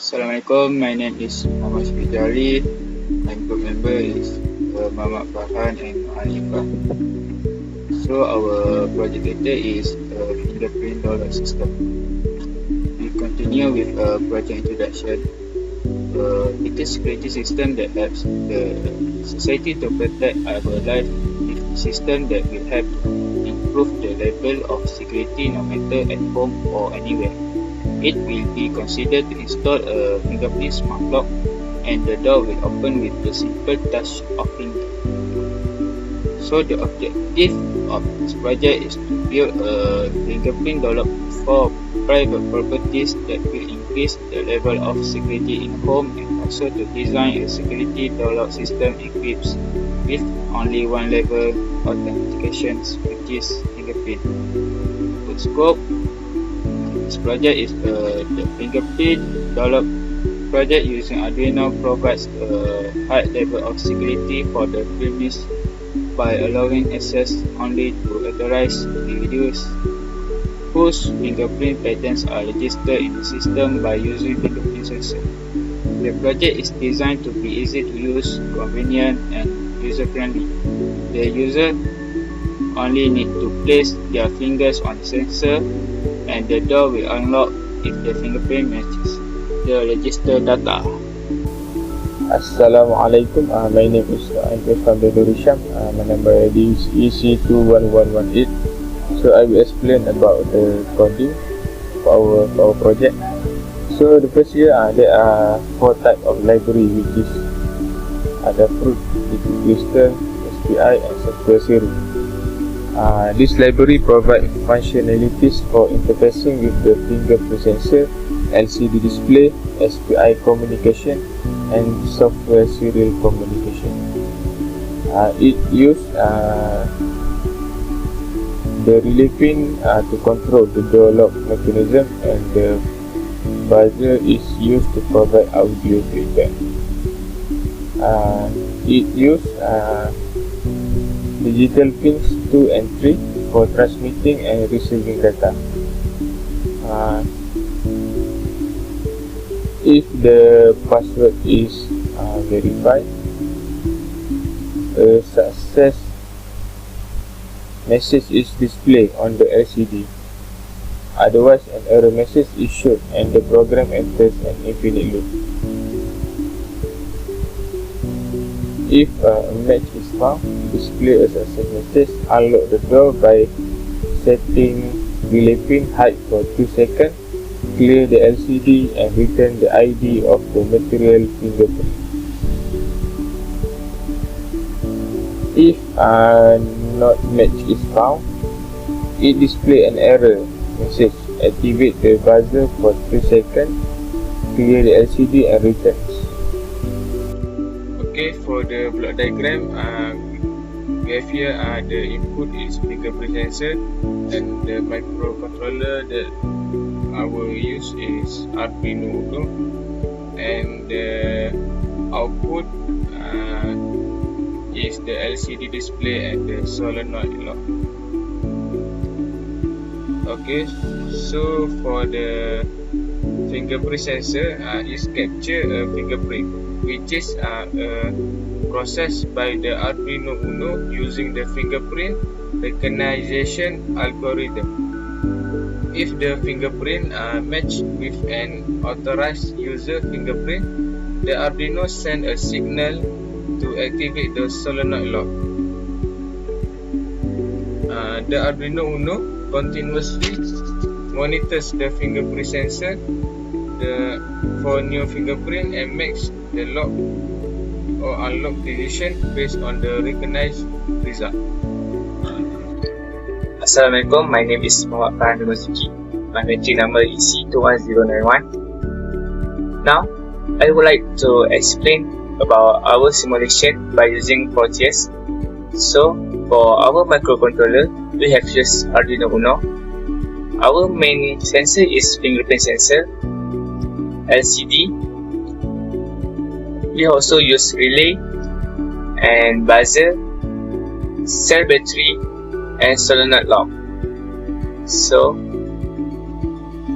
Assalamualaikum, my name is Muhammad Syafijali. My group member is Muhammad Farhan and Hanifah. So our project data is fingerprint download system. We continue with project introduction. It is a security system that helps the society to protect our life. It's a system that will help improve the level of security no matter at home or anywhere. It will be considered to install a fingerprint smart lock, and the door will open with the simple touch of finger. So the objective of this project is to build a fingerprint door lock for private properties that will increase the level of security in home, and also to design a security door lock system equipped with only one level authentication, which is fingerprint. The scope this project is the fingerprint door lock project using Arduino provides a high level of security for the premise by allowing access only to authorized individuals whose fingerprint patterns are registered in the system by using fingerprint sensor. The project is designed to be easy to use, convenient, and user-friendly. The user only need to place their fingers on the sensor, and the door will unlock if the fingerprint matches the registered data. Assalamualaikum. My name is from the Durisham. My number ID is EC21118. So I will explain about the coding for our project. So the first year there are 4 types of library, which is ada fruit, crystal, SPI, and software series. This library provides functionalities for interfacing with the fingerprint sensor, LCD display, SPI communication, and software serial communication. It uses the relay pin to control the door lock mechanism, and the buzzer is used to provide audio feedback. It uses digital pins 2 and 3 for transmitting and receiving data. If the password is verified, a success message is displayed on the LCD. Otherwise, an error message is shown and the program enters an infinite loop. If a match is found, display a success message. Unlock the door by setting relay pin height for 2 seconds. Clear the LCD and return the ID of the material fingerprint. If not match is found, it displays an error message. Activate the buzzer for 3 seconds. Clear the LCD and returns. Okay, for the block diagram, we have here the input is fingerprint sensor, and the microcontroller that I will use is Arduino Uno, and the output is the LCD display and the solenoid lock. Okay, so for the fingerprint sensor, it capture a fingerprint, which is processed by the Arduino Uno using the fingerprint recognition algorithm. If the fingerprint match with an authorized user fingerprint, the Arduino sends a signal to activate the solenoid lock. The Arduino Uno continuously monitors the fingerprint sensor for new fingerprint and makes the lock or unlock decision based on the recognized result. Assalamualaikum, my name is Muhammad Farhan. My metric number is EC21091. Now, I would like to explain about our simulation by using 4GS. So, for our microcontroller, we have used Arduino Uno. Our main sensor is fingerprint sensor, LCD. We also use relay and buzzer, cell battery, and solenoid lock. So,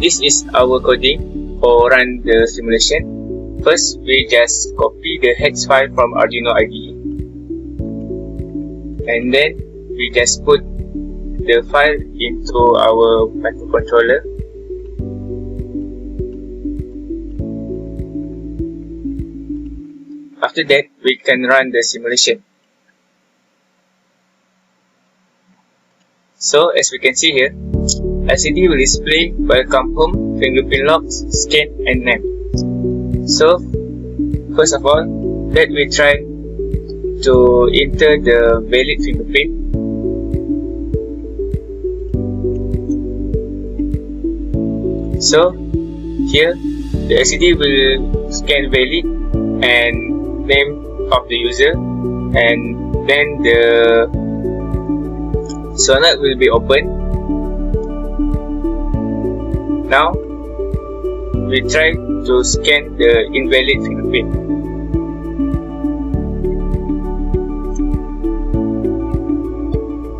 this is our coding. for run the simulation, first we just copy the hex file from Arduino IDE, and then we just put the file into our microcontroller. After that, we can run the simulation. So as we can see here, LCD will display welcome home, fingerprint locks, scan and name. So first of all, let me try to enter the valid fingerprint. So here the LCD will scan valid and name of the user, and then the solenoid will be open. Now we try to scan the invalid fingerprint.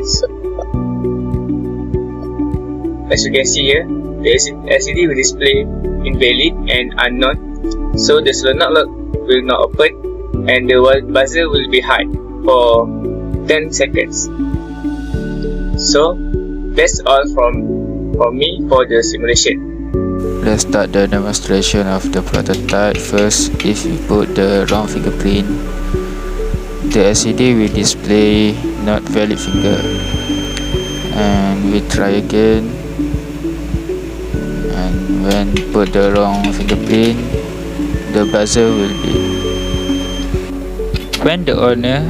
So, as you can see here, the LCD will display invalid and unknown, so the solenoid lock will not open and the buzzer will be high for 10 seconds. So that's all from me for the simulation. Let's start the demonstration of the prototype. First, if we put the wrong fingerprint, the LCD will display not valid finger, and we try again, and when put the wrong fingerprint, the buzzer will be. When the owner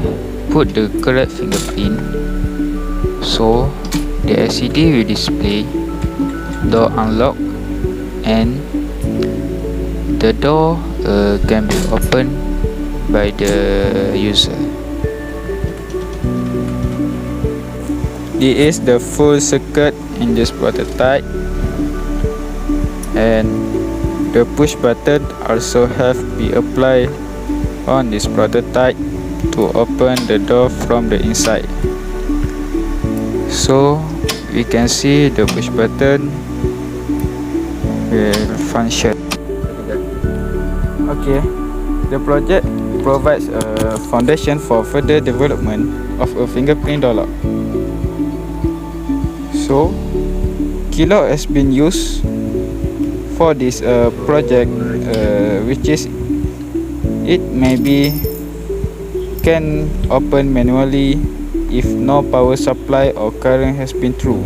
put the correct fingerprint, so the LCD will display door unlock, and the door can be opened by the user. This is the full circuit in this prototype, and the push button also have be applied on this prototype to open the door from the inside. So we can see the push button will function. Okay, the project provides a foundation for further development of a fingerprint door lock. So Kilo has been used for this project, which is it maybe can open manually if no power supply or current has been through.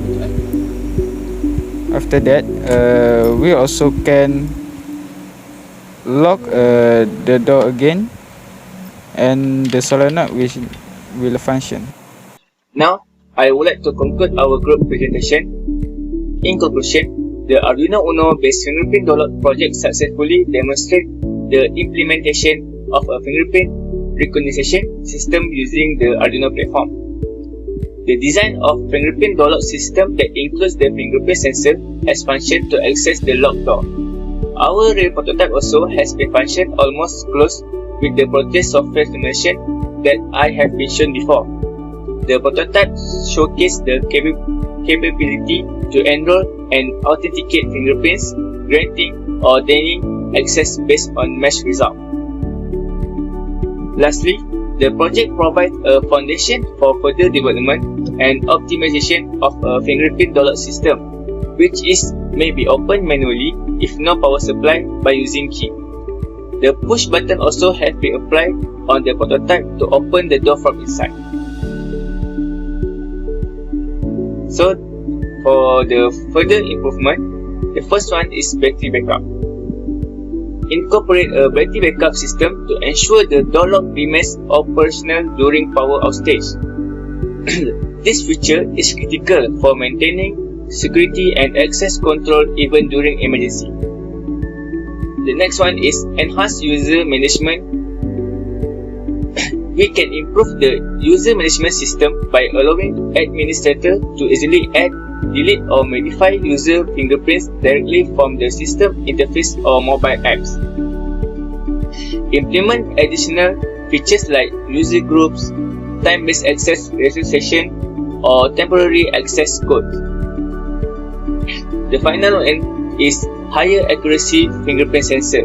After that, we also can lock the door again, and the solenoid will function. Now I would like to conclude our group presentation. In conclusion, the Arduino Uno based fingerprint door lock project successfully demonstrates the implementation of a fingerprint recognition system using the Arduino platform. The design of fingerprint door lock system that includes the fingerprint sensor has functioned to access the locked door. Our real prototype also has been functioned almost close with the project software simulation that I have been shown before. The prototype showcased the capability to enroll and authenticate fingerprints, granting or denying access based on match result. Lastly, the project provides a foundation for further development and optimization of a fingerprint door lock system, which may be opened manually if no power supply by using key. The push button also has been applied on the prototype to open the door from inside. So, for the further improvement, the first one is battery backup. Incorporate a battery backup system to ensure the door lock remains operational during power outage. This feature is critical for maintaining security and access control even during emergency. The next one is enhanced user management. We can improve the user management system by allowing administrator to easily add, delete or modify user fingerprints directly from the system interface or mobile apps. Implement additional features like user groups, time-based access registration, or temporary access codes. The final one is higher accuracy fingerprint sensor.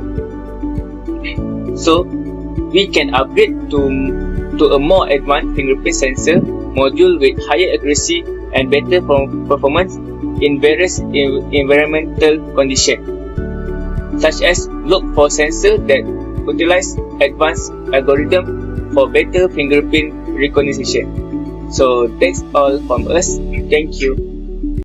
So we can upgrade to a more advanced fingerprint sensor module with higher accuracy and better performance in various environmental conditions, such as look for sensors that utilize advanced algorithm for better fingerprint recognition. So that's all from us. Thank you.